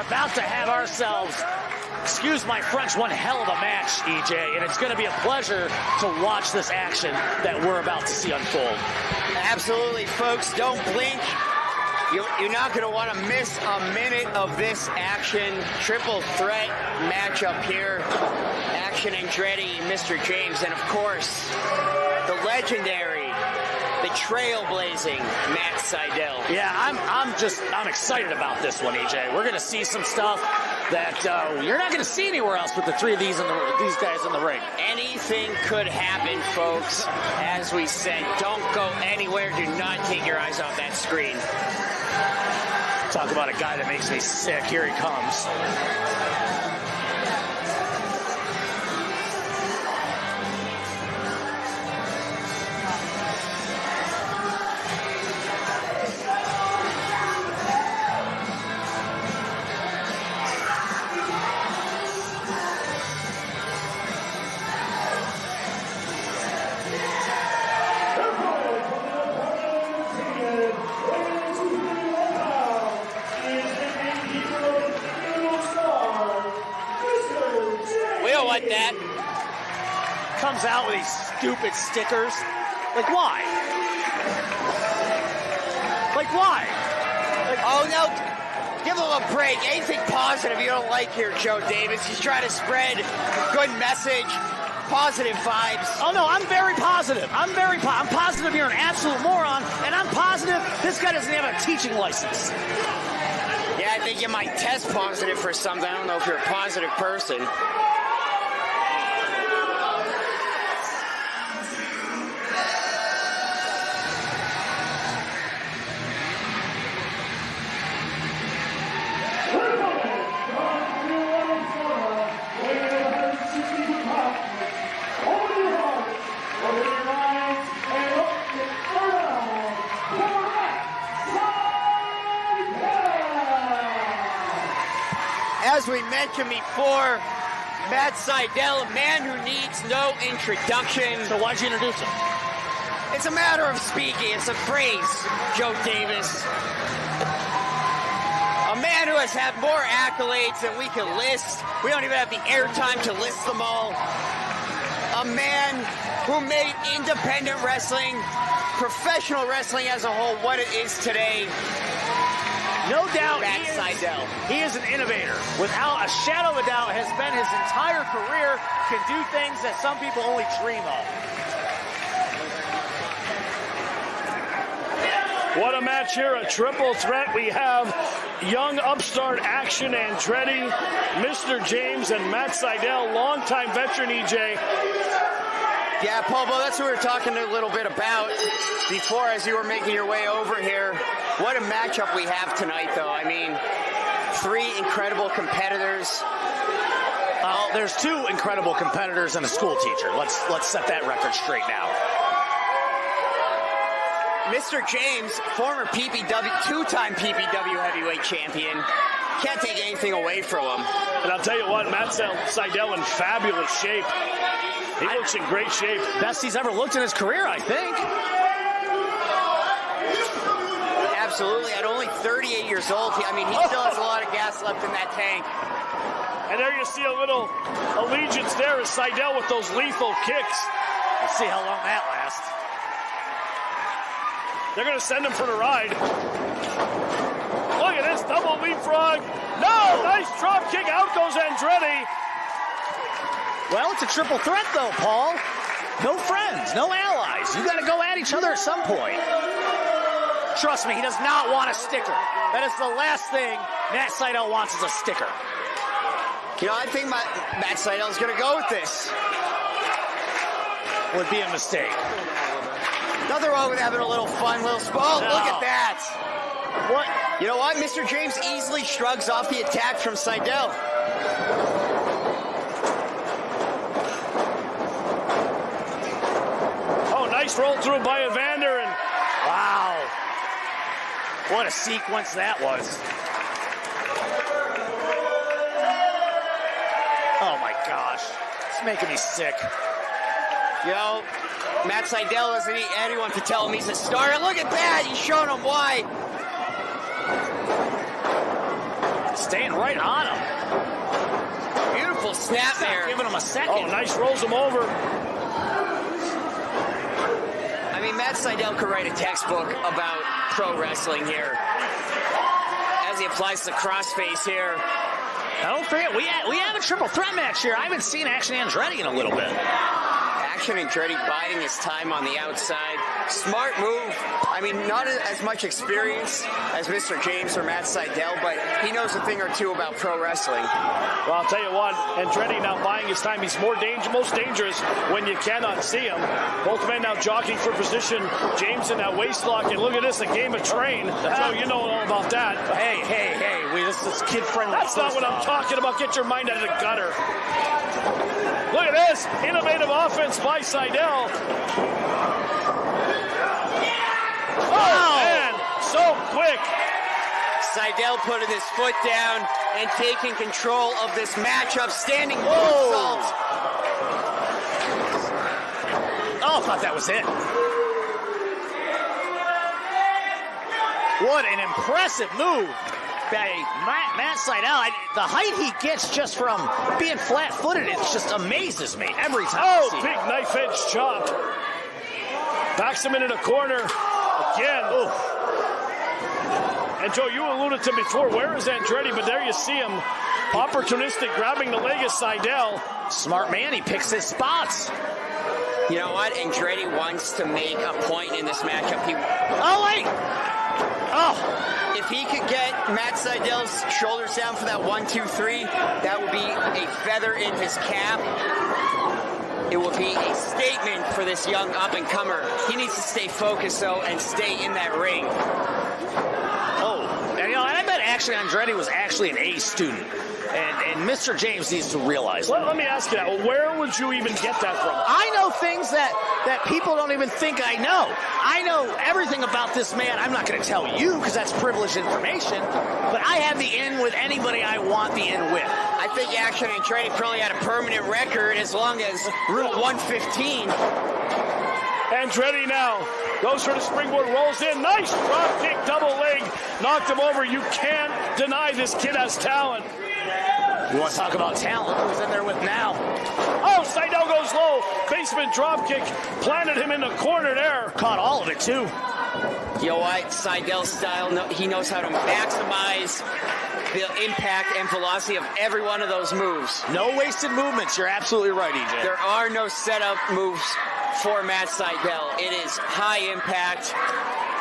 about to have ourselves, excuse my French, one hell of a match, EJ, and it's going to be a pleasure to watch this action that we're about to see unfold. Absolutely, folks. Don't blink. You're not going to want to miss a minute of this action. Triple threat matchup here. Action Andretti, Mr. James, and of course, the legendary, the trailblazing Matt Sydal. Yeah, I'm excited about this one, EJ. We're going to see some stuff that you're not going to see anywhere else with the three of these guys in the ring. Anything could happen, folks. As we said, don't go anywhere. Do not take your eyes off that screen. Talk about a guy that makes me sick. Here he comes. That comes out with these stupid stickers. Like why? Like why? Like, oh no, give him a break. Anything positive you don't like here, Joe Davis. He's trying to spread good message, positive vibes. Oh no, I'm very positive. I'm positive you're an absolute moron, and I'm positive this guy doesn't have a teaching license. Yeah, I think you might test positive for something. I don't know if you're a positive person. As we mentioned before, Matt Sydal, a man who needs no introduction. So why'd you introduce him? It's a matter of speaking. It's a phrase, Joe Davis. A man who has had more accolades than we can list. We don't even have the airtime to list them all. A man who made independent wrestling, professional wrestling as a whole, what it is today. No doubt Matt Sydal. He is an innovator. Without a shadow of a doubt, has been his entire career, can do things that some people only dream of. What a match here, a triple threat. We have young upstart Action Andretti, Mr. James, and Matt Sydal, longtime veteran EJ. Yeah, Paul, that's what we were talking a little bit about before as you were making your way over here. What a matchup we have tonight, though. I mean, three incredible competitors. There's two incredible competitors and a school teacher. Let's set that record straight now. Mr. James, former PPW, two-time PPW heavyweight champion. Can't take anything away from him. And I'll tell you what, Matt Sydal in fabulous shape. He looks in great shape. Best he's ever looked in his career, I think. Absolutely. At only 38 years old, he still has a lot of gas left in that tank. And there you see a little allegiance there as Sydal with those lethal kicks. We'll see how long that lasts. They're going to send him for the ride. Look at this double leapfrog. No, nice drop kick. Out goes Andretti. Well, it's a triple threat, though, Paul. No friends, no allies. You got to go at each other at some point. Trust me, he does not want a sticker. That is the last thing Matt Sydal wants is a sticker. You know, I think Matt Sydal is going to go with this. Would be a mistake. Nothing wrong with having a little fun, little spot. Oh, look at that. What? You know what? Mr. James easily shrugs off the attack from Sydal. Oh, nice roll through by Evander. And wow. What a sequence that was. Oh, my gosh. It's making me sick. You know, Matt Sydal doesn't need anyone to tell him he's a star. And look at that. He's showing him why. staying right on him. Beautiful snap there. Giving him a second. Oh, nice, rolls him over. I mean, Matt Sydal could write a textbook about pro wrestling here as he applies the crossface here. Don't forget, we have a triple threat match here. I haven't seen Action Andretti in a little bit. Action Andretti biding his time on the outside. Smart move. I mean, not as much experience as Mr. James or Matt Sydal, but he knows a thing or two about pro wrestling. Well, I'll tell you what, Andretti now buying his time. He's most dangerous when you cannot see him. Both men now jockeying for position. James in that waist lock, and look at this, a game of train. So you know all about that. Hey, this is kid-friendly. That's not what I'm talking about. Get your mind out of the gutter. Look at this, innovative offense by Sydal. Oh, man, so quick. Sydal putting his foot down and taking control of this matchup, standing moonsault. Oh, I thought that was it. What an impressive move by Matt Sydal. The height he gets just from being flat-footed, it just amazes me every time. Oh, big knife-edge chop. Backs him into the corner again. Ooh. And Joe, you alluded to before, where is Andretti? But there you see him, opportunistic, grabbing the leg of Sydal. Smart man, he picks his spots. You know what? Andretti wants to make a point in this matchup. Oh, wait! Oh! If he could get Matt Sydal's shoulders down for that 1-2-3, that would be a feather in his cap. It will be a statement for this young up-and-comer. He needs to stay focused, though, and stay in that ring. Oh, and I bet Action Andretti was actually an A student. And Mr. James needs to realize that. Let me ask you that. Where would you even get that from? I know things that people don't even think I know. I know everything about this man. I'm not going to tell you because that's privileged information, but I have the in with anybody I want the in with. I think Action Andretti probably had a permanent record as long as Route 115. Andretti now goes for the springboard, rolls in. Nice drop kick, double leg. Knocked him over. You can't deny this kid has talent. You want to talk about talent? Who's in there with now? Oh, Sydal goes low. Basement drop kick. Planted him in the corner there. Caught all of it, too. You know what? Sydal's style, he knows how to maximize the impact and velocity of every one of those moves. No wasted movements. You're absolutely right, EJ. There are no setup moves for Matt Sydal. It is high impact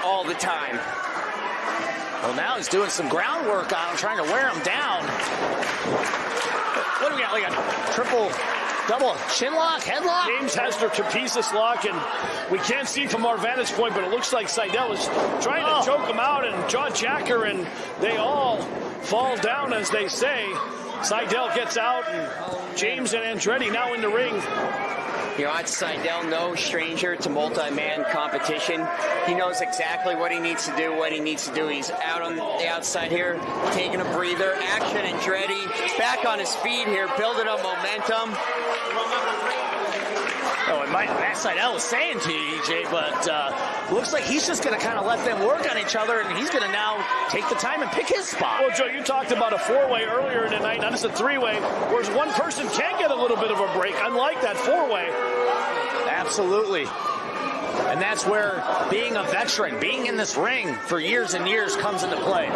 all the time. Well, now he's doing some groundwork on him, trying to wear him down. What do we got? Like a triple, double chin lock, headlock? James has the trapezius lock, and we can't see from our vantage point, but it looks like Sydal is trying to choke him out and jaw jacker, and they all fall down, as they say. Sydal gets out, and James and Andretti now in the ring. You know, Sydal, no stranger to multi-man competition. He knows exactly what he needs to do, when he needs to do. He's out on the outside here, taking a breather. Action Andretti back on his feet here, building up momentum. Oh, and Matt Sydal was saying to you, EJ, but looks like he's just going to kind of let them work on each other, and he's going to now take the time and pick his spot. Well, Joe, you talked about a four-way earlier in the night. Now this is a three-way, whereas one person can get a little bit of a break, unlike that four-way. Absolutely. And that's where being a veteran, being in this ring for years and years comes into play.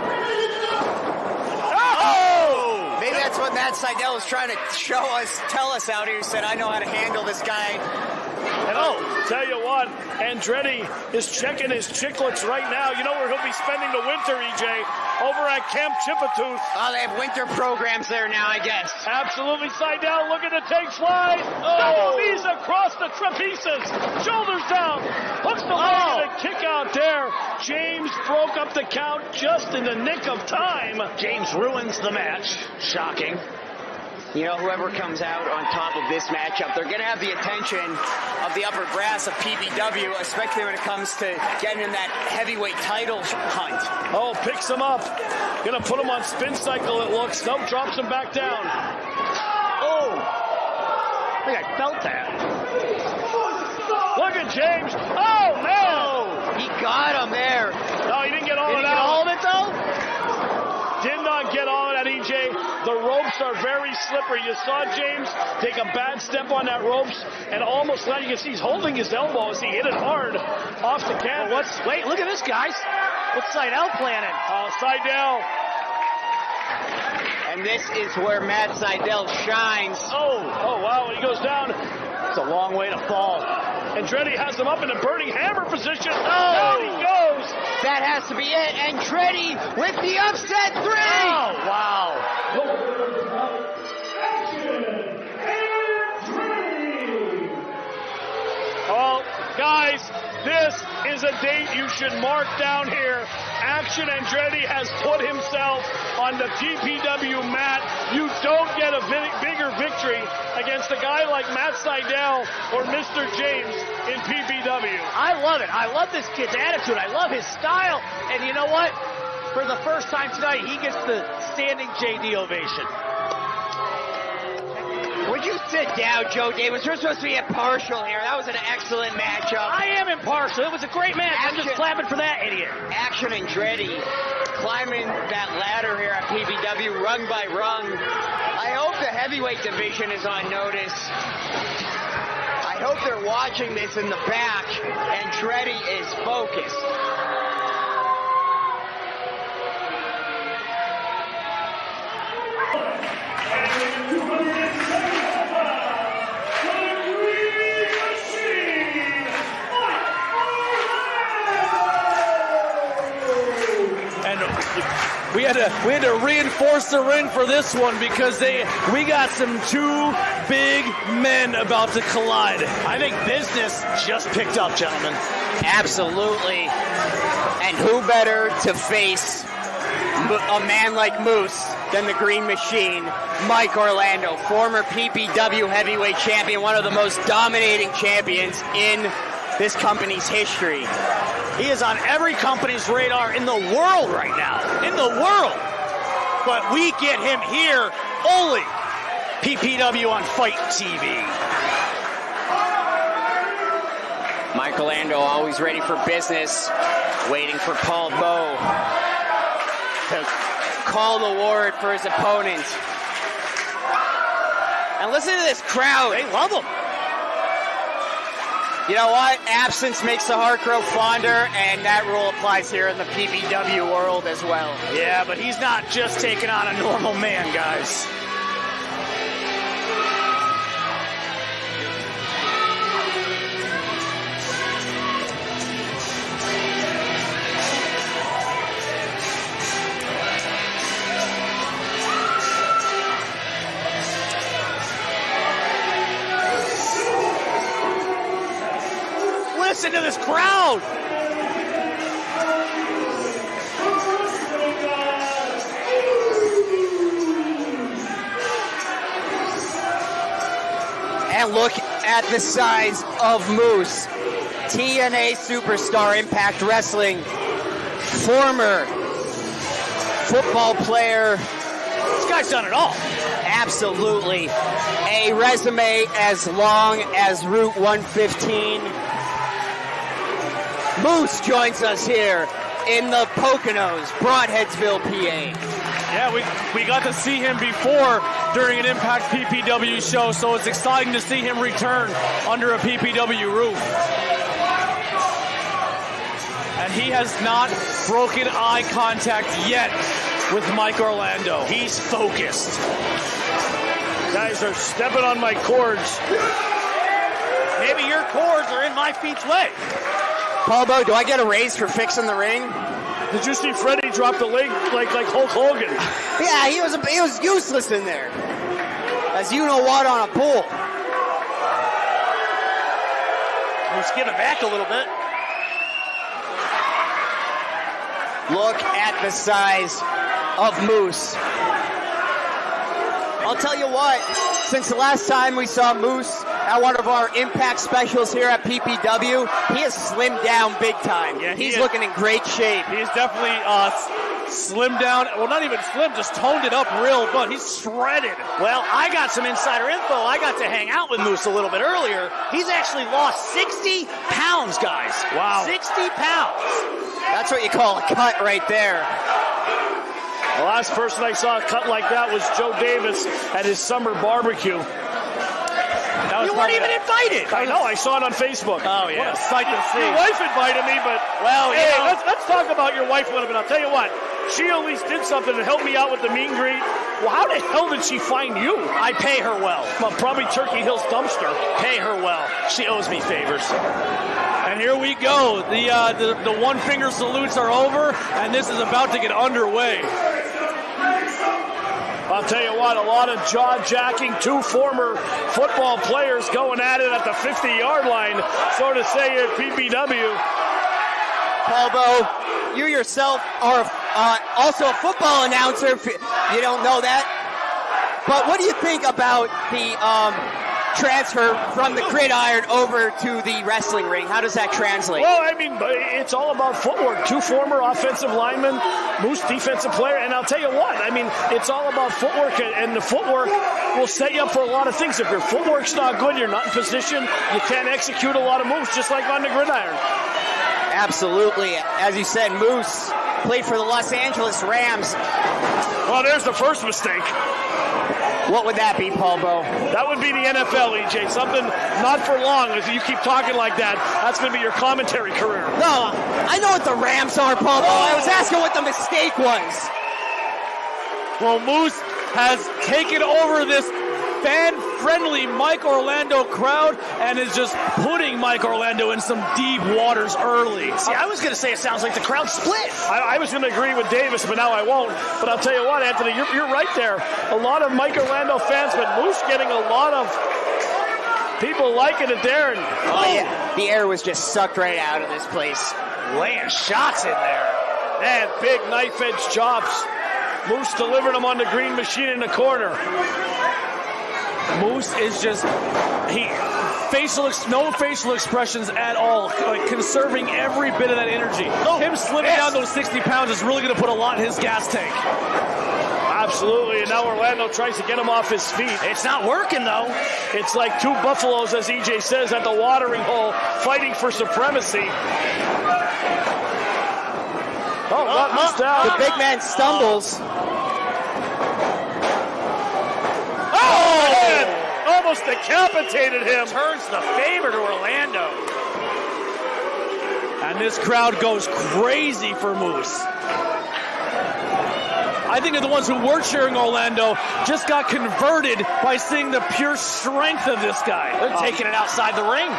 Oh! Maybe that's what Matt Sydal was trying to tell us out here. He said, I know how to handle this guy. And tell you what, Andretti is checking his chicklets right now. You know where he'll be spending the winter, EJ? Over at Camp Chippewa. Oh, they have winter programs there now, I guess. Absolutely. Sydal looking to take flight. Double knees across the trapezius. Shoulders down. Hooks the leg and a kick out there. James broke up the count just in the nick of time. James ruins the match. Shocking. You know, whoever comes out on top of this matchup, they're going to have the attention of the upper brass of PBW, especially when it comes to getting in that heavyweight title hunt. Oh, picks him up. Going to put him on spin cycle, it looks. Nope, drops him back down. Oh! I think I felt that. Look at James. Oh, man! Oh, he got him there. No, he didn't get all of it Did he get all of it, though? Did not get all of that, EJ. slippery. You saw James take a bad step on that ropes and almost let you can see he's holding his elbow as he hit it hard off the canvas. Wait, look at this, guys. What's Seidel planning? Seidel. And this is where Matt Seidel shines. Oh, wow, he goes down. It's a long way to fall. Andretti has him up in a burning hammer position. Down he goes. That has to be it. Andretti with the upset 3. Oh, wow. Oh, guys, this is a date you should mark down here. Action Andretti has put himself on the PPW mat. You don't get a bigger victory against a guy like Matt Seidel or Mr. James in PPW. I love it. I love this kid's attitude. I love his style. And you know what? For the first time tonight, he gets the standing JD ovation. Would you sit down, Joe Davis? We're supposed to be impartial here. That was an excellent matchup. I am impartial. It was a great match. I'm just clapping for that idiot. Action Andretti climbing that ladder here at PPW, rung by rung. I hope the heavyweight division is on notice. I hope they're watching this in the back. Andretti is focused. We had to reinforce the ring for this one because we got some two big men about to collide. I think business just picked up, gentlemen. Absolutely. And who better to face a man like Moose than the Green Machine, Mike Orlando, former PPW heavyweight champion, one of the most dominating champions in this company's history. He is on every company's radar in the world right now. In the world. But we get him here only. PPW on Fight TV. Mike Orlando always ready for business, waiting for Paul Bowe to call the ward for his opponent. And listen to this crowd. They love him. You know what? Absence makes the heart grow fonder, and that rule applies here in the PPW world as well. Yeah, but he's not just taking on a normal man, guys. Listen to this crowd. And look at the size of Moose. TNA superstar, Impact Wrestling, former football player. This guy's done it all. Absolutely. A resume as long as Route 115. Moose joins us here in the Poconos, Broadheadsville, PA. Yeah, we got to see him before during an Impact PPW show, so it's exciting to see him return under a PPW roof. And he has not broken eye contact yet with Mike Orlando. He's focused. Guys are stepping on my cords. Maybe your cords are in my feet's way. Paul Bowe, do I get a raise for fixing the ring? Did you see Freddie drop the leg like Hulk Hogan? Yeah, he was useless in there. As you know what, on a pool. Let's give it back a little bit. Look at the size of Moose. I'll tell you what, since the last time we saw Moose at one of our Impact specials here at PPW, he has slimmed down big time. Yeah, he's looking in great shape. He's definitely slimmed down. Well, not even slim, just toned it up real good. He's shredded. Well, I got some insider info. I got to hang out with Moose a little bit earlier. He's actually lost 60 pounds, guys. Wow. 60 pounds. That's what you call a cut right there. The last person I saw cut like that was Joe Davis at his summer barbecue. You weren't even invited. I know. I saw it on Facebook. Oh, yeah. What a sight to see. Your wife invited me, but Well, hey, you know. let's talk about your wife a little bit. I'll tell you what. She at least did something to help me out with the meet and greet. Well, how the hell did she find you? I pay her well. Well, probably Turkey Hill's dumpster. Pay her well. She owes me favors. And here we go. The one finger salutes are over, and this is about to get underway. I'll tell you what, a lot of jaw-jacking, two former football players going at it at the 50-yard line, so to say, at PBW. Paul Bowe, you yourself are also a football announcer, if you don't know that. But what do you think about the transfer from the gridiron over to the wrestling ring? How does that translate? Well, I mean, it's all about footwork. Two former offensive linemen, Moose defensive player, and I'll tell you what, I mean, it's all about footwork, and the footwork will set you up for a lot of things. If your footwork's not good, you're not in position, you can't execute a lot of moves, just like on the gridiron. Absolutely. As you said, Moose played for the Los Angeles Rams. Well, there's the first mistake. What would that be, Paul Bowe? That would be the NFL, EJ. Something not for long. As you keep talking like that, that's going to be your commentary career. No, I know what the Rams are, Paul Bowe. I was asking what the mistake was. Well, Moose has taken over this fan-friendly Mike Orlando crowd and is just putting Mike Orlando in some deep waters early. See, I was going to say it sounds like the crowd split. I was going to agree with Davis, but now I won't. But I'll tell you what, Anthony, you're right there. A lot of Mike Orlando fans, but Moose getting a lot of people liking it there. And, Oh, yeah. The air was just sucked right out of this place. Laying shots in there. man, big knife-edge chops. Moose delivered them on the green machine in the corner. Moose is just no facial expressions at all, like conserving every bit of that energy. Him slimming down those 60 pounds is really going to put a lot in his gas tank. Absolutely, and now Orlando tries to get him off his feet. It's not working, though. It's like two buffaloes, as EJ says, at the watering hole, fighting for supremacy. Got Moose down. The big man stumbles. Man, almost decapitated him. Turns the favor to Orlando. And this crowd goes crazy for Moose. I think the ones who weren't cheering Orlando just got converted by seeing the pure strength of this guy. They're taking it outside the ring.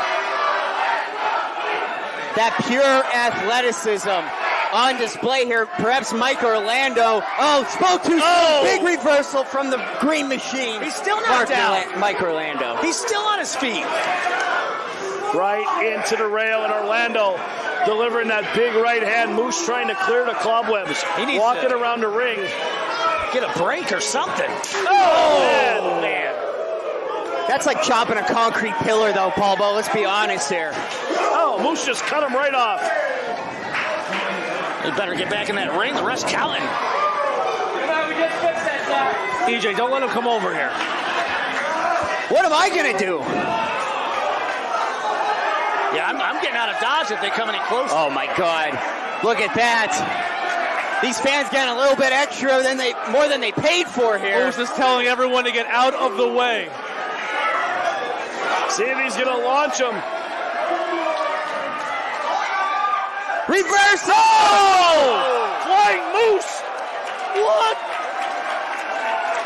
That pure athleticism on display here. Perhaps Mike Orlando. Spoke too soon. Big reversal from the green machine. He's still knocked out. Mike Orlando. He's still on his feet. Right into the rail, and Orlando delivering that big right hand. Moose trying to clear the cobwebs. He needs walking to around the ring. get a break or something. Oh, man. That's like chopping a concrete pillar, though, Paul Bowe. Let's be honest here. Oh, Moose just cut him right off. They better get back in that ring. The rest counting. EJ, don't let him come over here. What am I going to do? Yeah, I'm getting out of dodge if they come any closer. Oh, my God. Look at that. These fans getting a little bit extra more than they paid for here. Moose is telling everyone to get out of the way. See if he's going to launch him. Reversal! Flying Moose! What?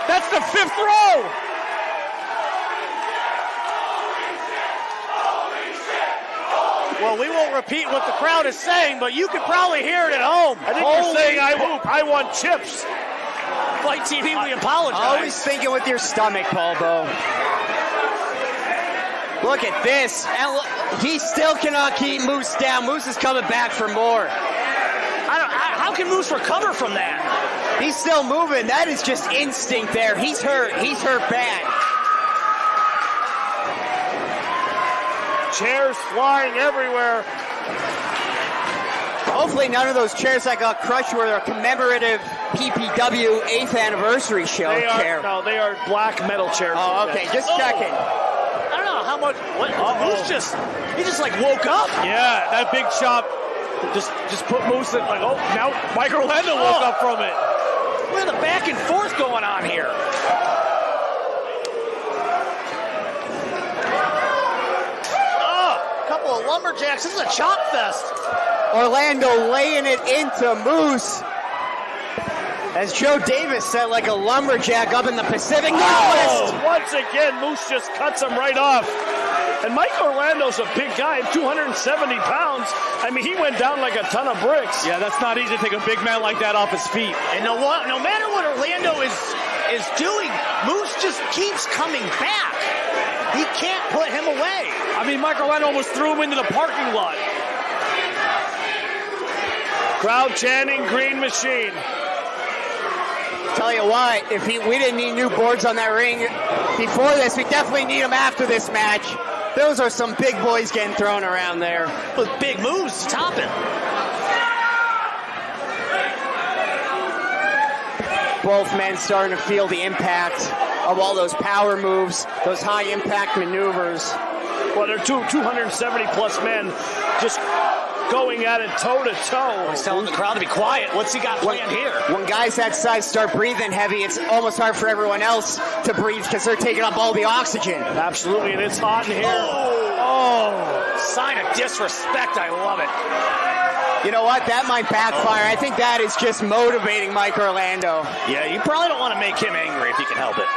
That's the fifth row. Well, we won't repeat what the crowd is saying, but you could probably hear it at home. I think you're saying I want chips. Fight TV, we apologize. Always thinking with your stomach, Paul Bowe. Look at this. And look, he still cannot keep Moose down. Moose is coming back for more. How can Moose recover from that? He's still moving. That is just instinct there. He's hurt. He's hurt bad. Chairs flying everywhere. Hopefully none of those chairs that got crushed were a commemorative PPW 8th anniversary show chair. No, they are black metal chairs. Oh, okay. Just checking. I don't know how much. Moose he just like woke up. Yeah, that big chop just put Moose in, like, now Mike Orlando woke up from it. Look at the back and forth going on here. Oh, a couple of lumberjacks. This is a chop fest. Orlando laying it into Moose. As Joe Davis said, like a lumberjack up in the Pacific Northwest. Once again, Moose just cuts him right off. And Mike Orlando's a big guy, 270 pounds. I mean, he went down like a ton of bricks. Yeah, that's not easy to take a big man like that off his feet. And no matter what Orlando is doing, Moose just keeps coming back. He can't put him away. I mean, Mike Orlando almost threw him into the parking lot. Crowd chanting Green Machine. Tell you what, if we didn't need new boards on that ring before this, we definitely need them after this match. Those are some big boys getting thrown around there. With big moves to top it. Both men starting to feel the impact of all those power moves, those high impact maneuvers. Well, they're 270 plus men just going at it toe to toe. He's telling the crowd to be quiet. What's he got planned here? When guys that size start breathing heavy, it's almost hard for everyone else to breathe because they're taking up all the oxygen. Absolutely, and it's hot in here. Oh, sign of disrespect. I love it. You know what? That might backfire. I think that is just motivating Mike Orlando. Yeah, you probably don't want to make him angry if you can help it.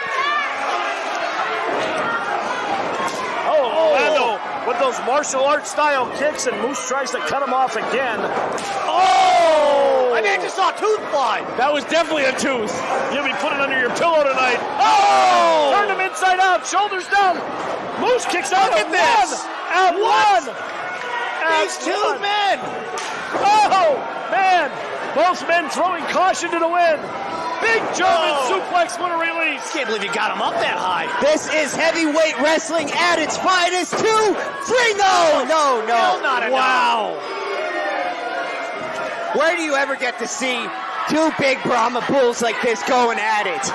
Orlando with those martial arts style kicks, and Moose tries to cut him off again. Oh! I mean, I just saw a tooth fly. That was definitely a tooth. You'll be putting it under your pillow tonight. Oh! Turned him inside out, shoulders down. Moose kicks out at one. At one. These two men. Oh, man. Both men throwing caution to the wind. Big German suplex, what a release. Can't believe you got him up that high. This is heavyweight wrestling at its finest. 2, 3, no. Still not enough. Wow. Where do you ever get to see two big Brahma bulls like this going at it?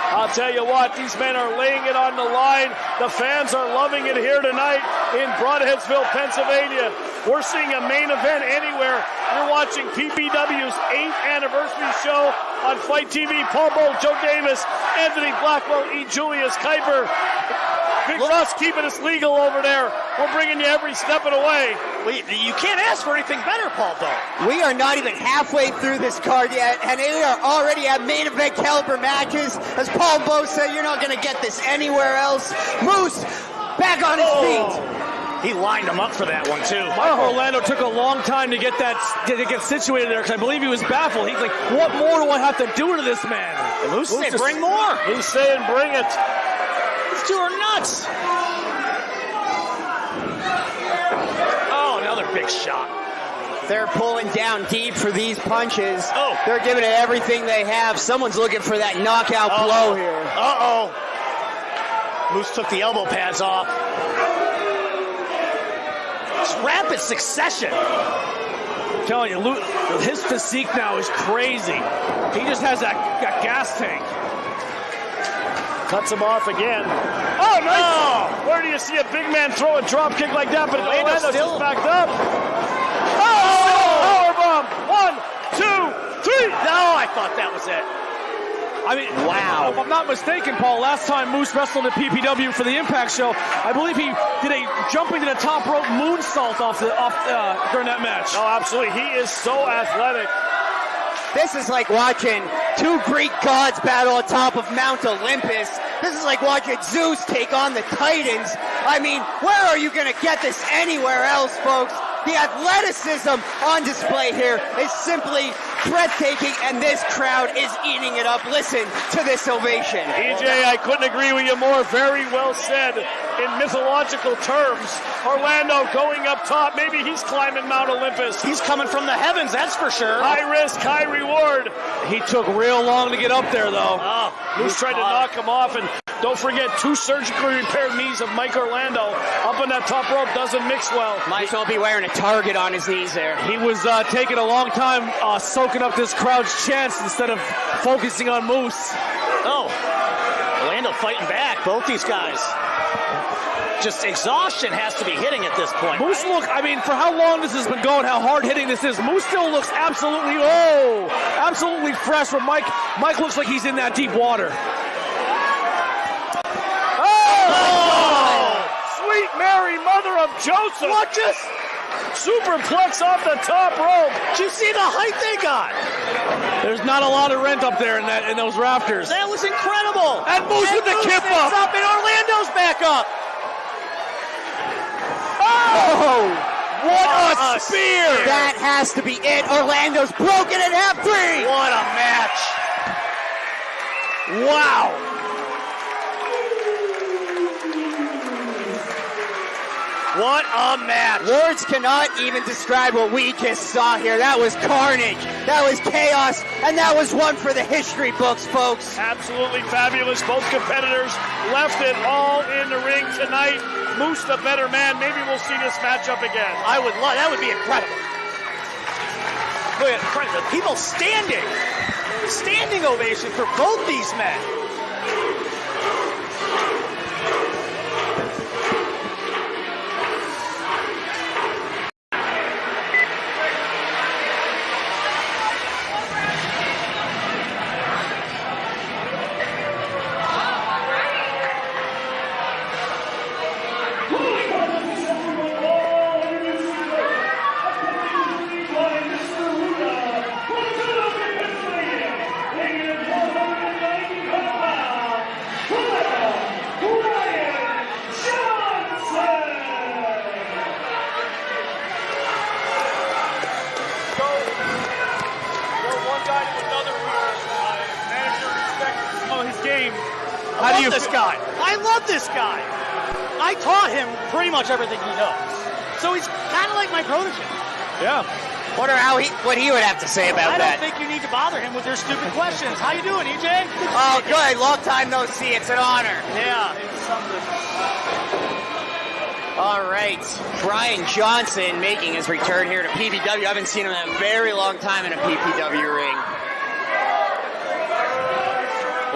I'll tell you what, these men are laying it on the line. The fans are loving it here tonight in Broadheadsville, Pennsylvania. We're seeing a main event anywhere. You're watching PPW's 8th anniversary show on Fight TV. Paul Bowe, Joe Davis, Anthony Blackwell, E. Julius Kuiper. Big Russ keeping us legal over there. We're bringing you every step of the way. You can't ask for anything better, Paul Bowe. We are not even halfway through this card yet, and we are already at main event caliber matches. As Paul Bowe said, you're not going to get this anywhere else. Moose back on his feet. He lined him up for that one, too. Mike Orlando took a long time to get situated there because I believe he was baffled. He's like, what more do I have to do to this man? Moose said, bring more. He's saying, bring it. These two are nuts. Oh, another big shot. They're pulling down deep for these punches. Oh. They're giving it everything they have. Someone's looking for that knockout blow here. Moose took the elbow pads off. It's rapid succession. I'm telling you, his physique now is crazy. He just has that gas tank. Cuts him off again. Oh, nice! Oh. Where do you see a big man throw a drop kick like that? But Orlando's still backed up. Oh! Powerbomb! 1, 2, 3! No, I thought that was it. I mean, wow. If I'm not mistaken, Paul, last time Moose wrestled at PPW for the Impact show, I believe he did a jumping to the top rope moonsault off during that match. Oh, absolutely. He is so athletic. This is like watching two Greek gods battle atop of Mount Olympus. This is like watching Zeus take on the Titans. I mean, where are you going to get this anywhere else, folks? The athleticism on display here is simply breathtaking, and this crowd is eating it up. Listen to this ovation. EJ, I couldn't agree with you more. Very well said. In mythological terms, Orlando going up top. Maybe he's climbing Mount Olympus. He's coming from the heavens, that's for sure. High risk, high reward. He took real long to get up there, though. Moose tried to knock him off, and don't forget, 2 surgically repaired knees of Mike Orlando. Up on that top rope doesn't mix well. Might as well be wearing a target on his knees there. He was taking a long time soaking up this crowd's chants instead of focusing on Moose. Orlando fighting back, both these guys. just exhaustion has to be hitting at this point. Moose look, I mean, for how long this has been going, how hard hitting this is, Moose still looks absolutely fresh. But Mike looks like he's in that deep water. Oh! Sweet Mary, mother of Joseph. What just? Superplex off the top rope. Did you see the height they got? There's not a lot of rent up there in those rafters. That was incredible. And Moose with the kip up. And Orlando's back up. Oh! What a spear! That has to be it. Orlando's broken in half 3. What a match. Wow! What a match. Words cannot even describe what we just saw here. That was carnage. That was chaos. And that was one for the history books, folks. Absolutely fabulous. Both competitors left it all in the ring tonight. Moose the better man. Maybe we'll see this matchup again. I would love, that would be incredible. Look at incredible. People standing. Standing ovation for both these men. I love this guy. I taught him pretty much everything he knows. So he's kind of like my protege. Yeah. Wonder what he would have to say about I that. don't think you need to bother him with your stupid questions. How you doing, EJ? Oh, good. Long time no see. It's an honor. Yeah, it's something. All right. Brian Johnson making his return here to PPW. I haven't seen him in a very long time in a PPW ring.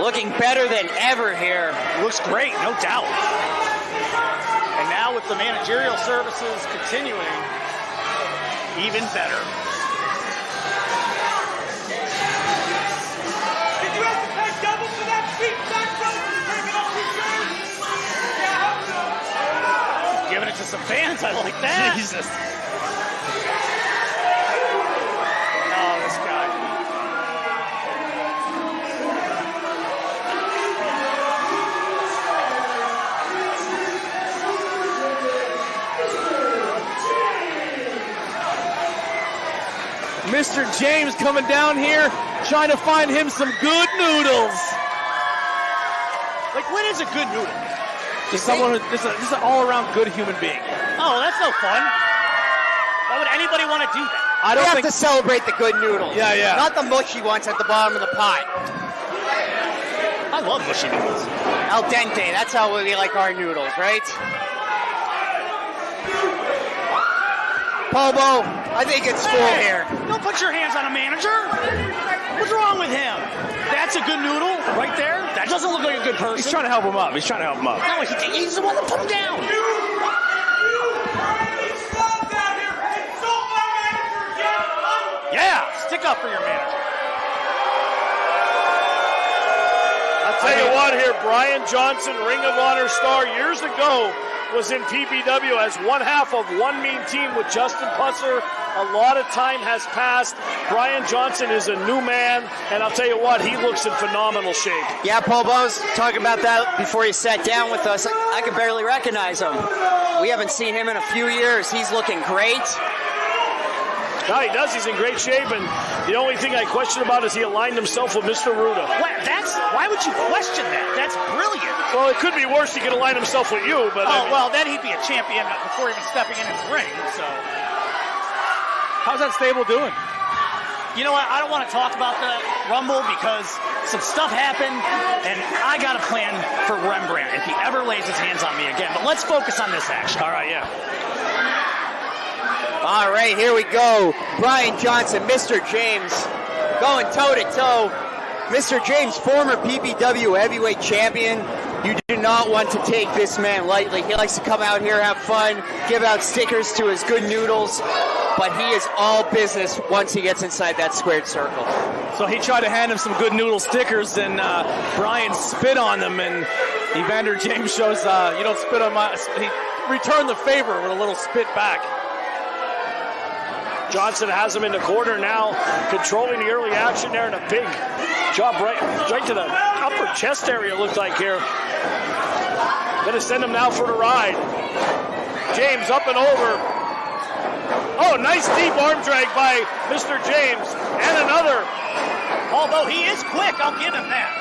Looking better than ever here. Looks great, no doubt. And now with the managerial services continuing, even better. Did you have to pay double for that seat back row for taking off your shirt? Yeah, Giving it to some fans, I like that. Jesus. Oh, this guy. Mr. James coming down here, trying to find him some good noodles. Like, what is a good noodle? Just someone just an all-around good human being. Oh, that's no fun. Why would anybody want to do that? I We don't have think. to celebrate the good noodles. Yeah. Not the mushy ones at the bottom of the pot. I love mushy noodles. Al dente. That's how we like our noodles, right? Pobo, I think it's full here. Don't put your hands on a manager. What's wrong with him? That's a good noodle right there. That doesn't look like a good person. He's trying to help him up. No, he's the one that put him down. Yeah, stick up for your manager. I'll tell you what here, Brian Johnson, Ring of Honor star years ago, was in PPW as one half of One Mean Team with Justin Pusser. A lot of time has passed. Brian Johnson is a new man, and I'll tell you what, he looks in phenomenal shape. Yeah, Paul Bones, talking about that before he sat down with us. I could barely recognize him. We haven't seen him in a few years. He's looking great. No, he does. He's in great shape, and the only thing I question about is he aligned himself with Mr. Ruda. Why would you question that? That's brilliant. Well, it could be worse. He could align himself with you, but Well, then he'd be a champion before even stepping in his ring, so. How's that stable doing? You know what? I don't want to talk about the Rumble because some stuff happened, and I got a plan for Rembrandt if he ever lays his hands on me again. But let's focus on this action. all right, yeah. All right, here we go. Brian Johnson, Mr. James, going toe-to-toe. Mr. James, former PPW heavyweight champion, You do not want to take this man lightly. He likes to come out here, have fun, give out stickers to his good noodles, but he is all business once he gets inside that squared circle. So he tried to hand him some good noodle stickers, and Brian spit on them, and Evander James shows, you don't spit on my... He returned the favor with a little spit back. Johnson has him in the corner now, controlling the early action there, and a big job right to the upper chest area, it looked like here. Going to send him now for the ride. James up and over. Oh, nice deep arm drag by Mr. James. And another. Although he is quick, I'll give him that.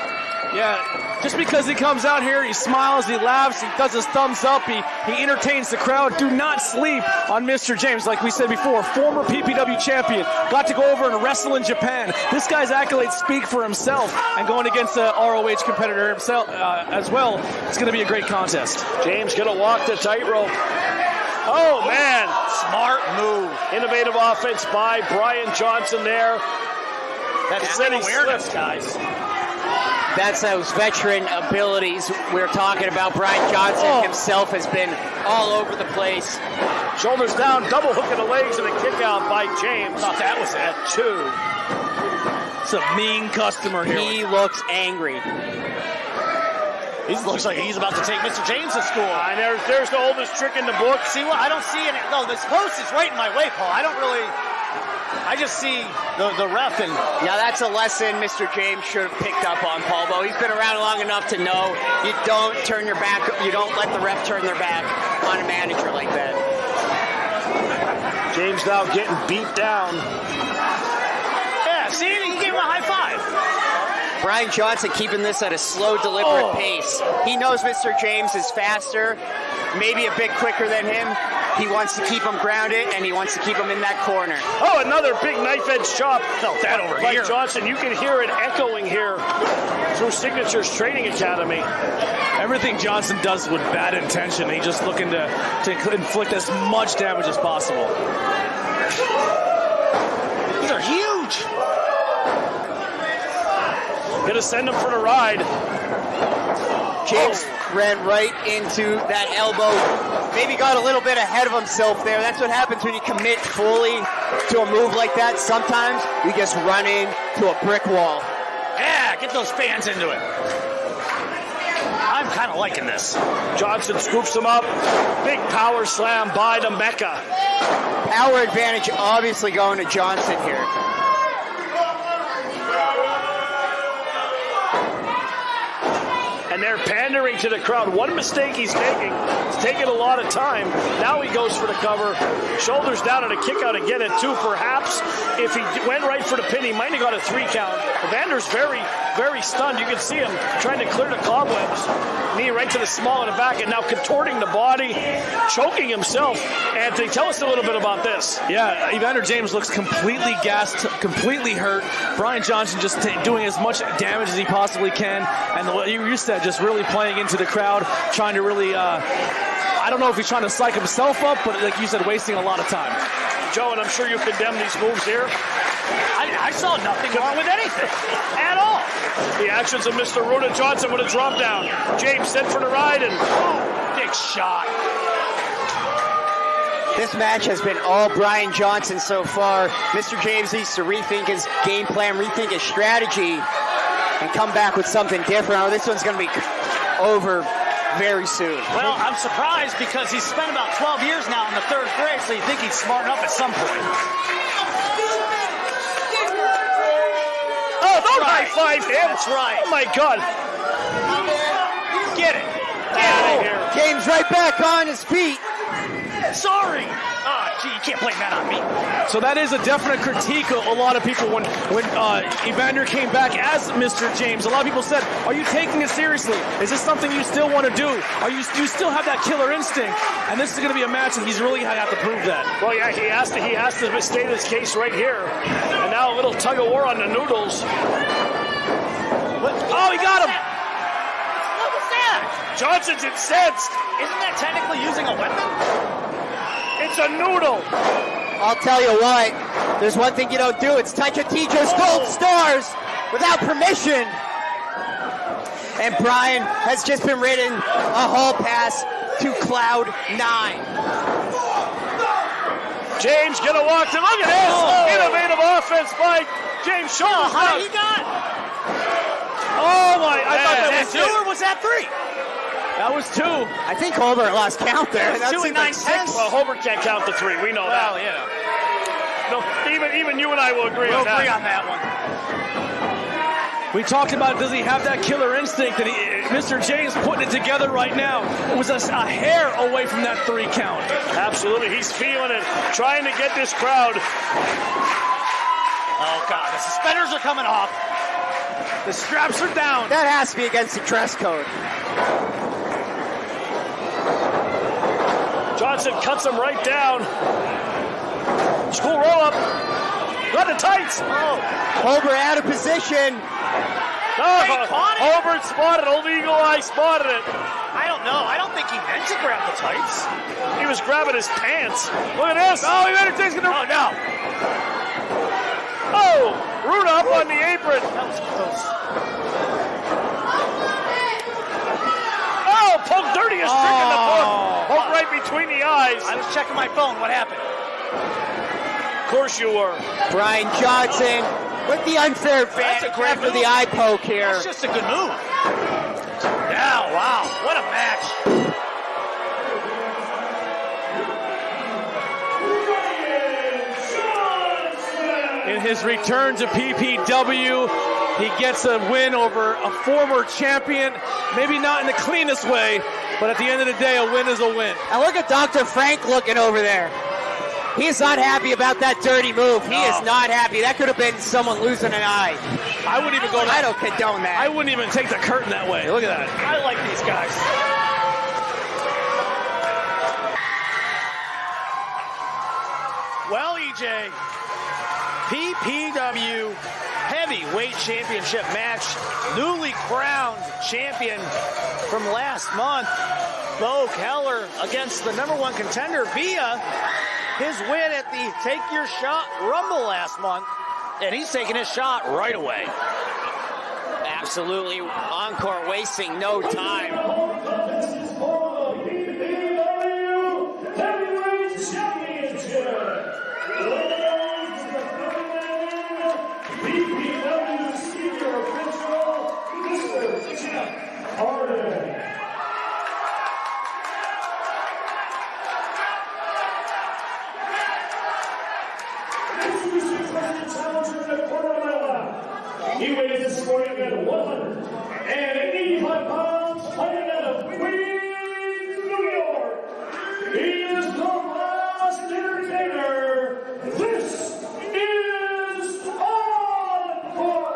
Yeah, just because he comes out here, he smiles, he laughs, he does his thumbs up, he entertains the crowd. Do not sleep on Mr. James. Like we said before, former PPW champion, got to go over and wrestle in Japan. This guy's accolades speak for himself, and going against a ROH competitor himself as well, it's going to be a great contest. James going to walk the tightrope. Oh, man. Smart move. Innovative offense by Brian Johnson there. That's awareness, guys. That's those veteran abilities we're talking about. Brian Johnson himself has been all over the place. Shoulders down, double hook in the legs, and a kick out by James. Thought that was it. 2. It's a mean customer here. He looks angry. He looks like he's about to take Mr. James to school. And there's the oldest trick in the book. See what? I don't see it. No, this post is right in my way, Paul. I just see the ref, and now that's a lesson Mr. James should have picked up on, Paul Bo. He's been around long enough to know you don't turn your back, you don't let the ref turn their back on a manager like that. James now getting beat down. yeah, see, he gave him a high five. Brian Johnson keeping this at a slow, deliberate pace. He knows Mr. James is faster, maybe a bit quicker than him. He wants to keep him grounded, and he wants to keep him in that corner. Oh, another big knife-edge chop. Felt that over by here. Johnson. You can hear it echoing here through Signature's Training Academy. Everything Johnson does with bad intention. He's just looking to inflict as much damage as possible. These are huge. Gonna send him for the ride. James ran right into that elbow. Maybe got a little bit ahead of himself there. That's what happens when you commit fully to a move like that. Sometimes you just run into a brick wall. Yeah, get those fans into it. I'm kind of liking this. Johnson scoops him up. Big power slam by the Mecca. Power advantage obviously going to Johnson here. And they're pandering to the crowd. One mistake he's making. It's taking a lot of time. Now he goes for the cover. Shoulders down and a kick out again at 2. Perhaps if he went right for the pin, he might have got a 3 count. Evander's very, very stunned. You can see him trying to clear the cobwebs. Knee right to the small of the back, and now contorting the body, choking himself. Anthony, tell us a little bit about this. Yeah, Evander James looks completely gassed, completely hurt. Brian Johnson just doing as much damage as he possibly can. And what you said, just really playing into the crowd, trying to really, I don't know if he's trying to psych himself up, but like you said, wasting a lot of time. Joe, and I'm sure you condemn these moves here. I saw nothing wrong with anything at all. The actions of Mr. Runa Johnson with a drop down. James sent for the ride, and Big shot. This match has been all Brian Johnson so far. Mr. James needs to rethink his game plan, rethink his strategy, and come back with something different. Oh, this one's going to be over very soon. Well, I'm surprised because he's spent about 12 years now in the 3rd grade, so you think he'd smarten up at some point. oh, don't high-five him. That's right. Oh, my God. Get it. Out of here. James right back on his feet. Sorry. Gee, you can't blame that on me. So that is a definite critique of a lot of people when Evander came back as Mr. James. A lot of people said, are you taking it seriously? Is this something you still want to do? You still have that killer instinct? And this is going to be a match and he's really going to have to prove that. Well, yeah, he has to state his case right here. And now a little tug-of-war on the noodles. Oh, he got him! What was that? Johnson's incensed. Isn't that technically using a weapon? It's a noodle. I'll tell you what, there's one thing you don't do. It's Taika Tijo's gold stars without permission. and Brian has just been ridden a hall pass to Cloud 9. James gonna walk to, look at this! Innovative offense by James Shoulders. How did he got? Oh my, I thought that was Was that 2 or was that 3? That was 2. I think Holbert lost count there. That's 2 and 9/10. Well, Holbert can't count the 3. We know that. Well, you know. No, even you and I will agree We'll on that. agree on that one. We talked about, does he have that killer instinct? And Mr. James putting it together right now. It was a hair away from that 3 count. Absolutely, he's feeling it, trying to get this crowd. Oh, God, the suspenders are coming off. The straps are down. That has to be against the dress code. Johnson cuts him right down. School roll up. Got the tights. Oh, Holbert out of position. Oh, Wait, caught it? Holbert spotted. Old Eagle Eye spotted it. I don't know. I don't think he meant to grab the tights. He was grabbing his pants. Look at this. Oh, he better take it. Oh, no. Oh, Ruda up on the apron. That was close. Oh, poke dirty is tricking the poke. Poke right between the eyes. I was checking my phone. What happened? Of course you were. Brian Johnson with the unfair advantage a great after move. the eye poke here. That's just a good move. Yeah, wow. What a match. In his return to PPW, he gets a win over a former champion. Maybe not in the cleanest way, but at the end of the day, a win is a win. And look at Dr. Frank looking over there. He is not happy about that dirty move. He is not happy. That could have been someone losing an eye. I wouldn't even go I that. don't condone that. I wouldn't even take the curtain that way. Look at that. I like these guys. Well, EJ, PPW Heavyweight Championship match. Newly crowned champion from last month, Bo Keller, against the #1 contender via his win at the Take Your Shot Rumble last month. And he's taking his shot right away. Absolutely. Encore wasting no time. He weighs this morning at 185 pounds, fighting out of Queens, New York. He is the last entertainer. This is Encore.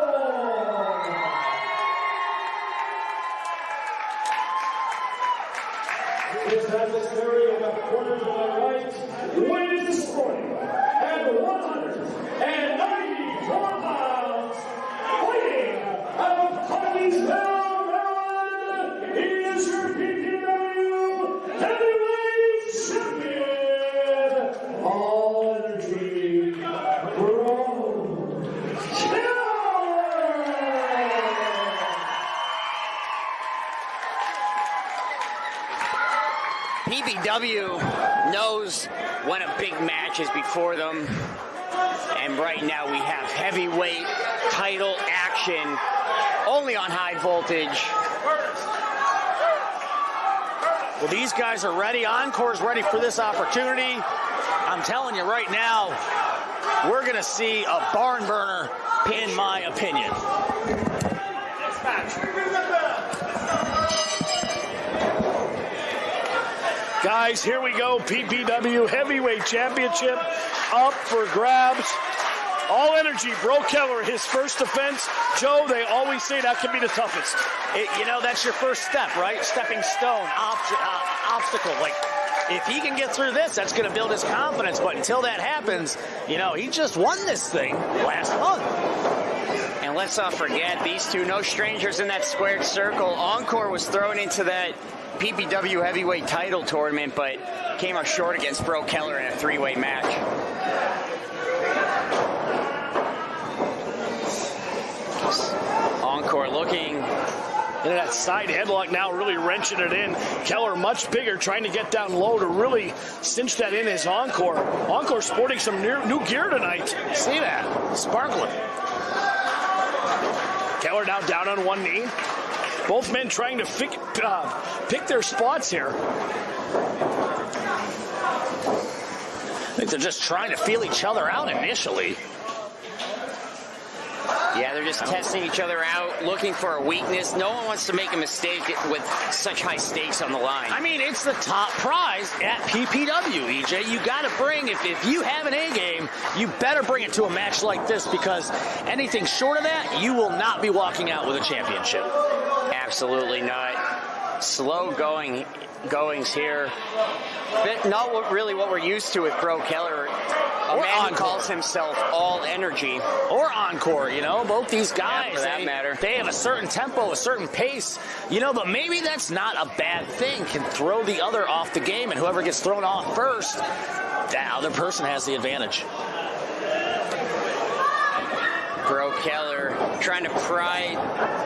His adversary in the corner to my right weighs this morning at 194 pounds. Fighting out of Cockeysville, Maryland, he is your PPW Heavyweight Champion. All Energy Pro Keller. PPW knows when a big match is before them. And right now we have heavyweight title action only on High Voltage. Well, these guys are ready. Encore's ready for this opportunity. I'm telling you right now, we're going to see a barn burner, in my opinion. Next match. Guys, here we go. PPW Heavyweight Championship up for grabs. All Energy, Bro Keller, his first defense. Joe, they always say that can be the toughest. That's your first step, right? Stepping stone, obstacle. Like, if he can get through this, that's going to build his confidence. But until that happens, he just won this thing last month. And let's not forget, these two, no strangers in that squared circle. Encore was thrown into that PPW heavyweight title tournament, but came up short against Bro Keller in a three-way match. Encore looking into that side headlock now, really wrenching it in. Keller much bigger, trying to get down low to really cinch that in his Encore. Encore sporting some new gear tonight. See that? Sparkling. Keller now down on one knee. Both men trying to pick their spots here. I think they're just trying to feel each other out initially. Yeah, they're just testing each other out, looking for a weakness. No one wants to make a mistake with such high stakes on the line. I mean, it's the top prize at PPW, EJ. You got to bring, if you have an A game, you better bring it to a match like this, because anything short of that, you will not be walking out with a championship. Absolutely not. Slow goings here. But not really what we're used to with Bro Keller. A man who calls himself all energy. Or Encore, you know, both these guys. Yeah, for that matter. They have a certain tempo, a certain pace, you know, but maybe that's not a bad thing. Can throw the other off the game, and whoever gets thrown off first, that other person has the advantage. Bro Keller trying to pry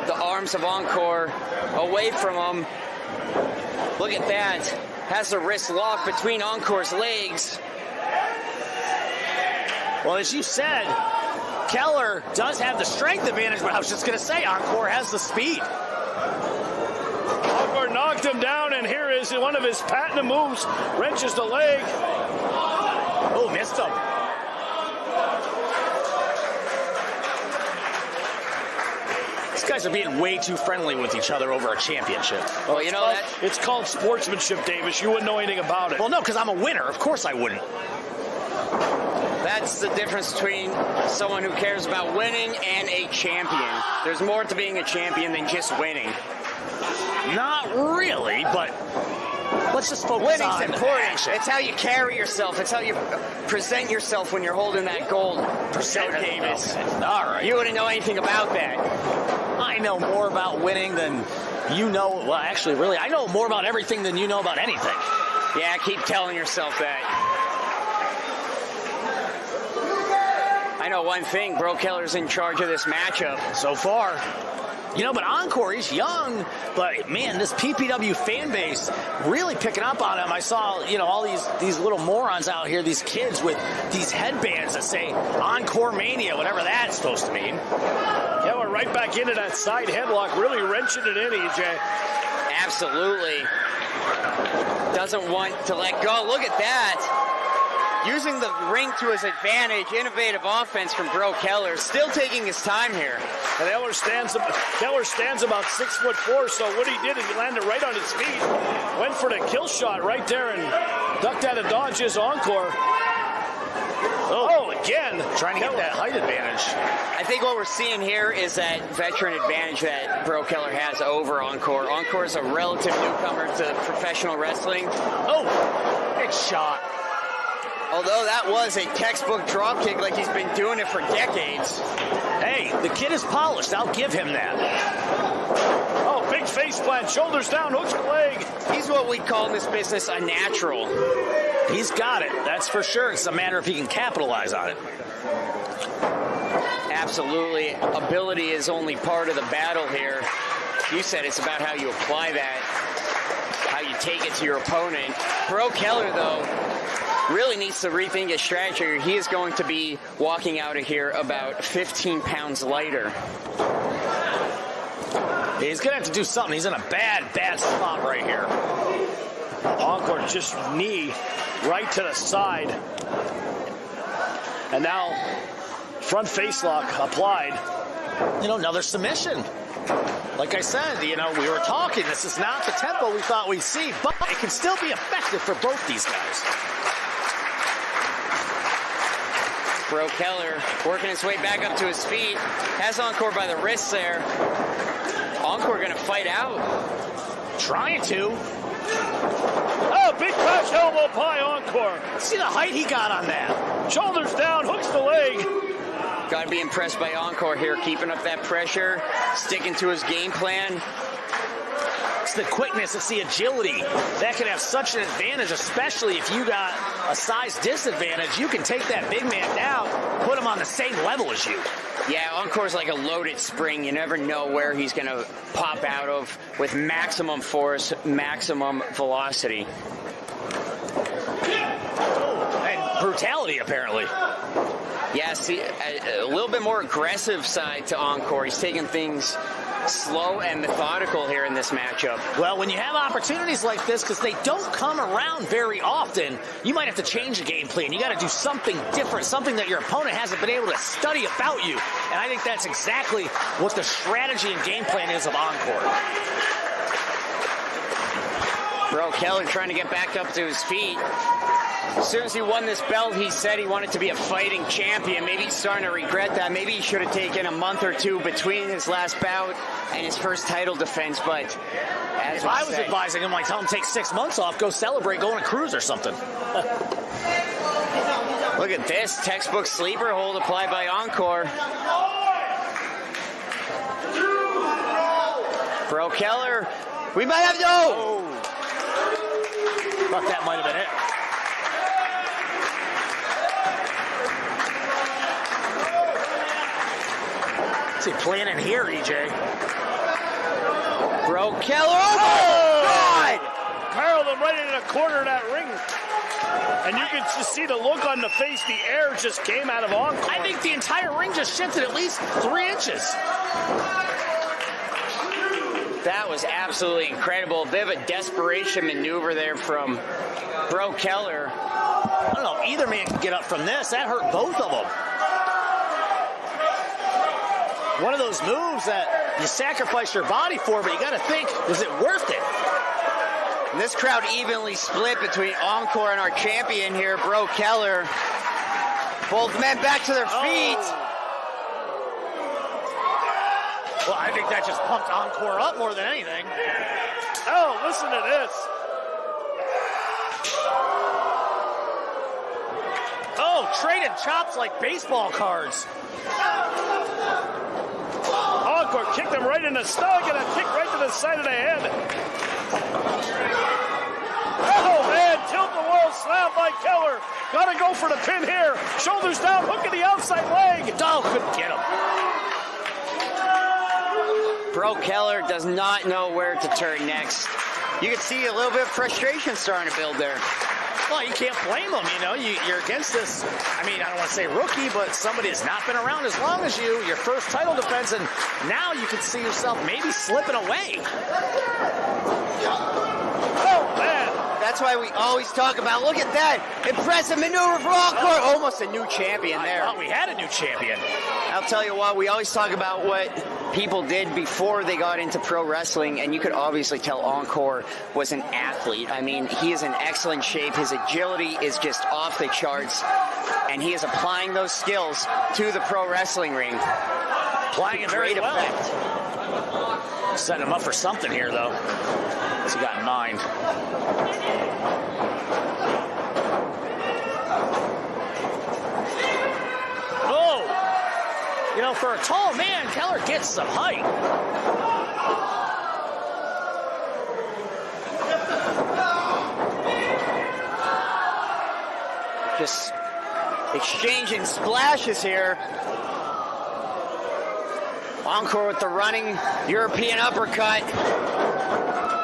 the arms of Encore away from him. Look at that. Has the wrist locked between Encore's legs. Well, as you said, Keller does have the strength advantage, but I was just going to say, Encore has the speed. Encore knocked him down, and here is one of his patented moves. Wrenches the leg. Oh, missed him. These guys are being way too friendly with each other over a championship. Well, you know, it's called sportsmanship, Davis. You wouldn't know anything about it. Well, no, because I'm a winner. Of course I wouldn't. that's the difference between someone who cares about winning and a champion. There's more to being a champion than just winning. Not really, but let's just focus Winning's on important. action. It's how you carry yourself. It's how you present yourself when you're holding that gold. Joe Davis. All right. You wouldn't know anything about that. I know more about winning than you know. Well, actually, really, I know more about everything than you know about anything. Yeah, keep telling yourself that. I know one thing. Bro Keller's in charge of this matchup. So far. You know, but Encore, he's young, but man, this PPW fan base really picking up on him. I saw, you know, all these little morons out here, these kids with these headbands that say Encore Mania, whatever that's supposed to mean. Yeah, we're right back into that side headlock, really wrenching it in, EJ. Absolutely. Doesn't want to let go. Look at that. Using the ring to his advantage. Innovative offense from Bro Keller. Still taking his time here. And Keller stands about 6'4", so what he did is he landed right on his feet. Went for the kill shot right there and ducked out of dodge his Encore. Oh, again, trying to get that height advantage. I think what we're seeing here is that veteran advantage that Bro Keller has over Encore. Encore is a relative newcomer to professional wrestling. Oh, big shot. Although that was a textbook dropkick like he's been doing it for decades. Hey, the kid is polished. I'll give him that. Oh, big face plant, shoulders down, hooks the leg. He's what we call in this business a natural. He's got it, that's for sure. It's a matter if he can capitalize on it. Absolutely. Ability is only part of the battle here. You said it's about how you apply that, how you take it to your opponent. Bro Keller, though, really needs to rethink his strategy. He is going to be walking out of here about 15 pounds lighter. He's going to have to do something. He's in a bad spot right here. Encore just knee right to the side. And now front face lock applied. You know, another submission. Like I said, you know, we were talking. This is not the tempo we thought we'd see, but it can still be effective for both these guys. Bro Keller working his way back up to his feet. Has Encore by the wrists there. Encore going to fight out. Trying to. Oh, big crash elbow pie Encore. See the height he got on that. Shoulders down, hooks the leg. Got to be impressed by Encore here, keeping up that pressure, sticking to his game plan. It's the quickness, it's the agility. That can have such an advantage, especially if you got a size disadvantage. You can take that big man down, put him on the same level as you. Yeah, Encore's like a loaded spring. You never know where he's going to pop out of with maximum force, maximum velocity. And brutality, apparently. Yeah, see, a little bit more aggressive side to Encore. He's taking things slow and methodical here in this matchup. Well, when you have opportunities like this, because they don't come around very often, you might have to change the game plan. You got to do something different, something that your opponent hasn't been able to study about you. And I think that's exactly what the strategy and game plan is of Encore. Bro Keller trying to get back up to his feet. As soon as he won this belt, he said he wanted to be a fighting champion. Maybe he's starting to regret that. Maybe he should have taken a month or two between his last bout and his first title defense. But as if I was advising him, I'd tell him take 6 months off, go celebrate, go on a cruise or something. Look at this textbook sleeper hold applied by Encore. Bro Keller, we might have Thought that might have been it. What's he planning here, EJ? Bro Keller, oh my God! Carl them right into the corner of that ring. And you can just see the look on the face. The air just came out of Encore. I think the entire ring just shifted at least 3 inches. That was absolutely incredible. A bit of a desperation maneuver there from Bro Keller. I don't know if either man can get up from this. That hurt both of them. One of those moves that you sacrifice your body for, but you got to think, is it worth it? And this crowd evenly split between Encore and our champion here, Bro Keller. Both men back to their feet. Well, I think that just pumped Encore up more than anything. Oh, listen to this. Oh, trading chops like baseball cards. Encore kicked him right in the stomach and a kick right to the side of the head. Oh, man, tilt-the-world slam by Keller. Got to go for the pin here. Shoulders down, hook in the outside leg. Oh, couldn't get him. Bro Keller does not know where to turn next. You can see a little bit of frustration starting to build there. Well, you can't blame him, you know. You're against this, I mean, I don't want to say rookie, but somebody that's not been around as long as you, your first title defense, and now you can see yourself maybe slipping away. Oh, man. That's why we always talk about, look at that. Impressive maneuver for Encore. Almost a new champion there. I thought we had a new champion. I'll tell you what, we always talk about what people did before they got into pro wrestling, and you could obviously tell Encore was an athlete. I mean, he is in excellent shape. His agility is just off the charts, and he is applying those skills to the pro wrestling ring. Applying it very Great well. effect. Setting him up for something here, though. What's he got in mind? Oh! You know, for a tall man, Keller gets some height. Just exchanging splashes here. Encore with the running European uppercut.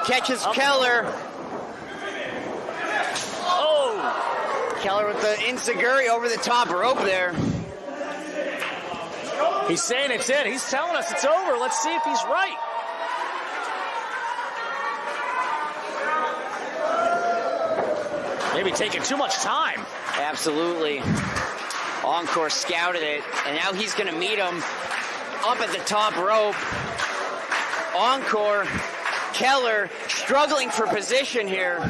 Catches Keller. Oh! Keller with the enziguri over the top rope there. He's saying it's it. He's telling us it's over. Let's see if he's right. Maybe taking too much time. Absolutely. Encore scouted it, and now he's going to meet him up at the top rope. Encore, Keller struggling for position here.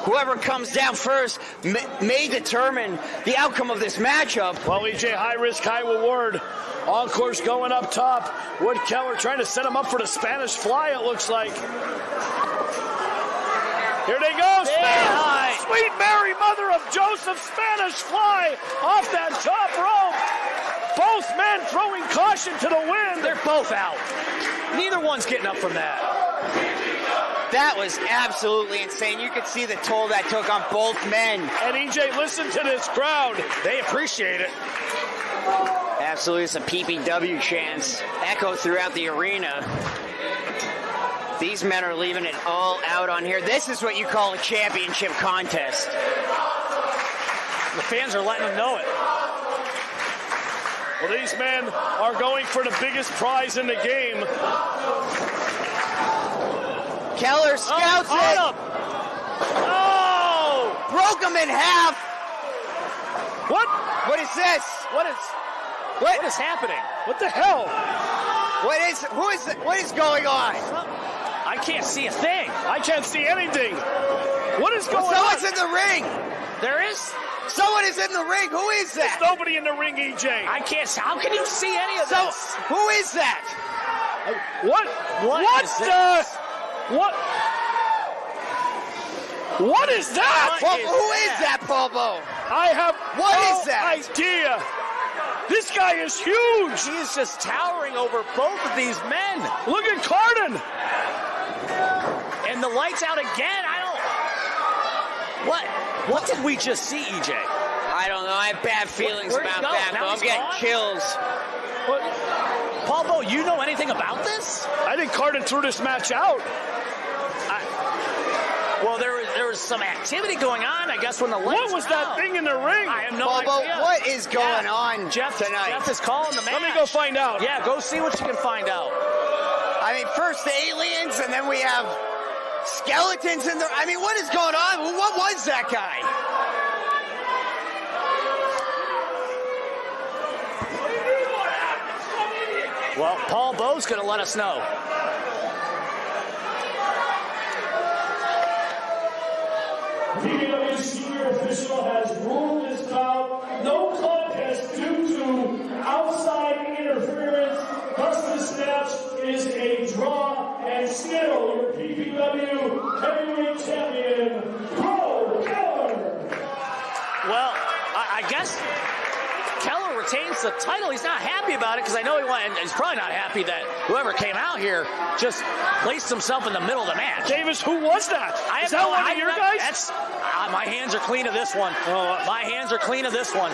Whoever comes down first may determine the outcome of this matchup. Well, EJ, high risk, high reward. Encore's going up top. Wood Keller trying to set him up for the Spanish fly, it looks like. Here they go. Sweet Mary, mother of Joseph, Spanish fly off that top rope. Both men throwing caution to the wind. They're both out. Neither one's getting up from that. That was absolutely insane. You could see the toll that took on both men. And EJ, listen to this crowd. They appreciate it. Absolutely, some PPW chants echo throughout the arena. These men are leaving it all out on here. This is what you call a championship contest. The fans are letting them know it. Well, these men are going for the biggest prize in the game. Keller scouts it. Oh! Broke him in half. What? What is this? What is happening? What the hell? What is going on? I can't see a thing. I can't see anything. What is going on? Someone's in the ring. There is? Someone is in the ring. Who is that? There's nobody in the ring, EJ. I can't. How can you see any of this? Who is that? What? What is this? What? What is that? Who is that, Bobo? I have What no is that? idea. This guy is huge. He is just towering over both of these men. Look at Carden. And the lights out again. What did we just see, EJ? I don't know. I have bad feelings Where'd he about go? that, Now but I'm he's getting gone? chills. Paul Bo, you know anything about this? I think Carden threw this match out. Well, there was some activity going on, I guess, when the lights What was were that out. thing in the ring? I have no Bobo, idea. what is going on Jeff tonight? Jeff is calling the match. Let me go find out. Yeah, go see what you can find out. I mean, first the aliens, and then we have skeletons in there. I mean, what is going on? What was that guy? Well, Paul Bo's going to let us know. PPW senior official has ruled this bout no contest due to outside interference. Thus, this match is a draw, and still your PPW heavyweight champion, Paul Keller. Well, I guess Keller retains the title. He's not happy about it because I know he won, and he's probably not happy that whoever came out here just placed himself in the middle of the match. Davis, who was that? Is that one of your guys? My hands are clean of this one. My hands are clean of this one.